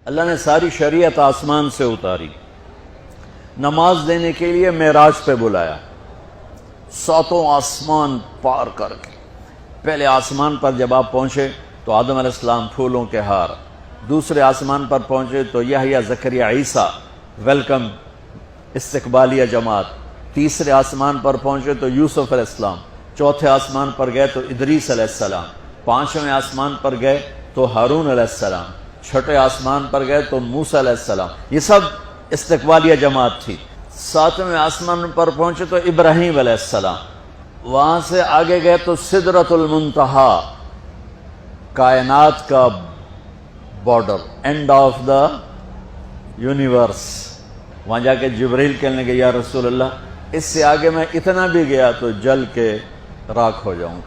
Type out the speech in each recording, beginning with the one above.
اللہ نے ساری شریعت آسمان سے اتاری، نماز دینے کے لیے معراج پہ بلایا، ساتوں آسمان پار کر کے۔ پہلے آسمان پر جب آپ پہنچے تو آدم علیہ السلام پھولوں کے ہار، دوسرے آسمان پر پہنچے تو یحییٰ زکریا عیسیٰ ویلکم استقبالیہ جماعت، تیسرے آسمان پر پہنچے تو یوسف علیہ السلام، چوتھے آسمان پر گئے تو ادریس علیہ السلام، پانچویں آسمان پر گئے تو ہارون علیہ السلام، چھٹے آسمان پر گئے تو موسیٰ علیہ السلام، یہ سب استقبالیہ جماعت تھی۔ ساتویں آسمان پر پہنچے تو ابراہیم علیہ السلام، وہاں سے آگے گئے تو سدرۃ المنتہا، کائنات کا border, and of the universe. وہاں جا کے جبریل کہنے لگے یا رسول اللہ اس سے آگے میں اتنا بھی گیا تو جل کے راکھ ہو جاؤں۔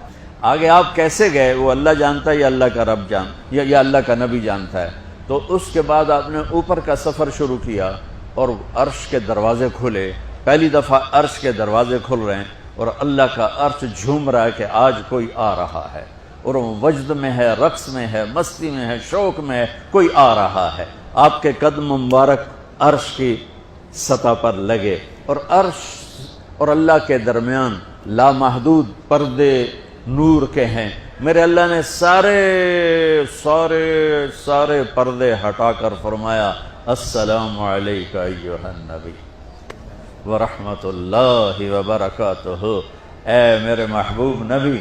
آگے آپ کیسے گئے وہ اللہ جانتا ہے یا اللہ کا رب یا اللہ کا نبی جانتا ہے۔ تو اس کے بعد آپ نے اوپر کا سفر شروع کیا اور عرش کے دروازے کھلے، پہلی دفعہ عرش کے دروازے کھل رہے ہیں اور اللہ کا عرش جھوم رہا ہے کہ آج کوئی آ رہا ہے، اور وہ وجد میں ہے، رقص میں ہے، مستی میں ہے، شوق میں ہے، کوئی آ رہا ہے۔ آپ کے قدم مبارک عرش کی سطح پر لگے، اور عرش اور اللہ کے درمیان لامحدود پردے نور کے ہیں۔ میرے اللہ نے سارے پردے ہٹا کر فرمایا السلام علیکہ ایھا النبی ورحمۃ اللہ وبرکاتہ، اے میرے محبوب نبی،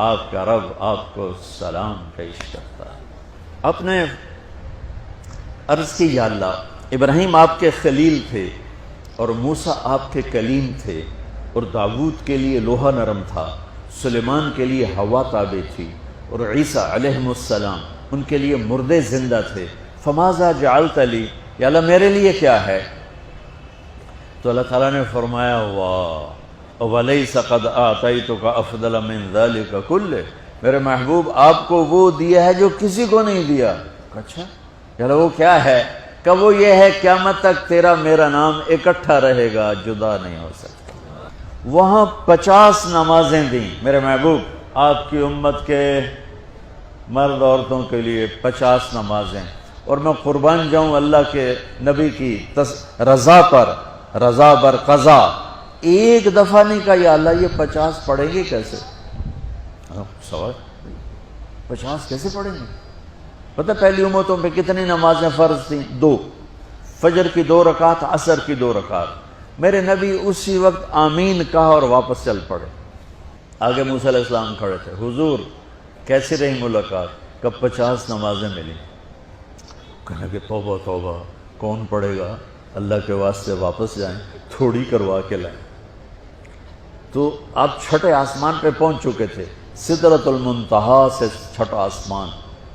آپ کا رب آپ کو سلام پیش کرتا ہے۔ آپ نے عرض کی یا اللہ ابراہیم آپ کے خلیل تھے اور موسیٰ آپ کے کلیم تھے، اور داؤد کے لیے لوہا نرم تھا، سلیمان کے لیے ہوا تابع تھی، اور عیسیٰ علیہ السلام ان کے لیے مردے زندہ تھے۔ فماذا جعلت لی، یا اللہ میرے لیے کیا ہے؟ تو اللہ تعالیٰ نے فرمایا واہ وَلَيْسَ قَدْ آتَيْتُكَ أَفْضَلَ مِنْ ذَلِكَ كُلِّهِ، میرے محبوب آپ کو وہ دیا ہے جو کسی کو نہیں دیا۔ اچھا یار وہ کیا ہے؟ کہ وہ یہ ہے قیامت تک تیرا میرا نام اکٹھا رہے گا، جدا نہیں ہو سکتا۔ وہاں 50 نمازیں دیں میرے محبوب، آپ کی امت کے مرد عورتوں کے لیے 50 نمازیں، اور میں قربان جاؤں اللہ کے نبی کی رضا بر قضا، ایک دفعہ نہیں کہا یا اللہ یہ 50 پڑھیں گے کیسے؟ سوال 50 کیسے پڑھیں گے؟ پتہ پہلی امتوں پہ کتنی نمازیں فرض تھیں؟ 2، فجر کی 2 رکعت، عصر کی 2 رکعت۔ میرے نبی اسی وقت آمین کہا اور واپس چل پڑے۔ آگے موسیٰ علیہ السلام کھڑے تھے، حضور کیسی رہی ملاقات؟ کب 50 نمازیں ملی؟ کہنے کہ توبہ توبہ کون پڑھے گا، اللہ کے واسطے واپس جائیں، تھوڑی کروا کے لائیں۔ تو آپ چھٹے آسمان پہ پہنچ چکے تھے، سدرۃ المنتہا سے چھٹا آسمان،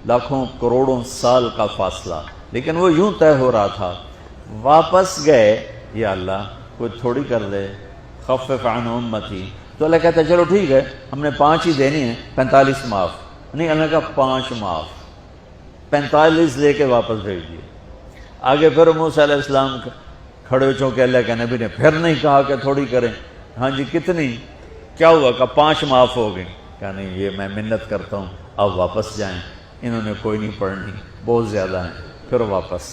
لاکھوں کروڑوں سال کا فاصلہ، لیکن وہ یوں طے ہو رہا تھا۔ واپس گئے، یا اللہ کوئی تھوڑی کر دے، خفف عن امتی۔ تو اللہ کہتا ہے چلو ٹھیک ہے، ہم نے 5 ہی دینی ہیں، 45 معاف نہیں۔ اللہ کا 5 معاف، 45 لے کے واپس بھیج دیے۔ آگے پھر موسیٰ علیہ السلام کھڑے چونکہ اللہ کے نبی نے پھر نہیں کہا کہ تھوڑی کریں۔ ہاں جی کتنی؟ کیا ہوا؟ کہ 5 معاف ہو گئی۔ کہ نہیں یہ میں منت کرتا ہوں، اب واپس جائیں، انہوں نے کوئی نہیں پڑھنی، بہت زیادہ ہیں۔ پھر واپس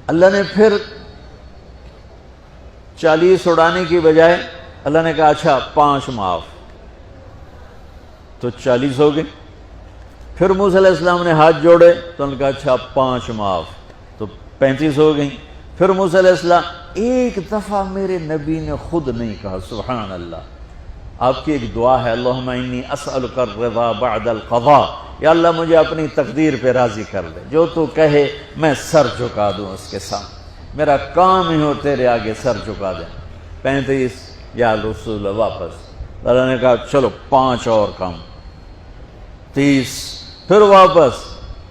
اللہ نے پھر 40 اڑانے کی بجائے اللہ نے کہا اچھا 5 معاف، تو 40 ہو گئے۔ پھر موسیٰ علیہ السلام نے ہاتھ جوڑے تو انہوں نے کہا اچھا 5 معاف، تو 35 ہو گئیں۔ پھر موسیٰ علیہ السلام ایک دفعہ میرے نبی نے خود نہیں کہا، سبحان اللہ۔ آپ کی ایک دعا ہے اللہم انی اسألک الرضا بعد القضاء، یا اللہ مجھے اپنی تقدیر پہ راضی کر دے، جو تو کہے میں سر جھکا دوں اس کے سامنے، میرا کام ہی ہو تیرے آگے سر جھکا دیں۔ 35 یا رسول واپس۔ اللہ نے کہا چلو 5 اور کم، 30۔ پھر واپس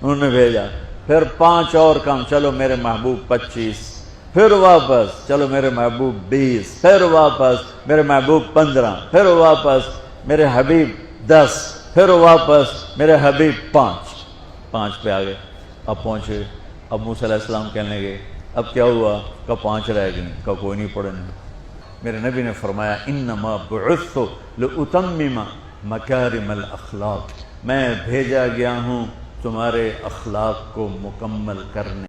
انہوں نے بھیجا، پھر 5 اور کم، چلو میرے محبوب 25۔ پھر واپس چلو میرے محبوب 20۔ پھر واپس میرے محبوب 15۔ پھر واپس میرے حبیب 10۔ پھر واپس میرے حبیب 5 پہ آگئے۔ اب پہنچے، اب موسیٰ علیہ السلام کہنے لگے اب کیا ہوا؟ کہ 5 رہ گئیں، کہ کوئی نہیں پڑھنے۔ میرے نبی نے فرمایا انما بعثت لاتمم مکارم الاخلاق، میں بھیجا گیا ہوں تمہارے اخلاق کو مکمل کرنے۔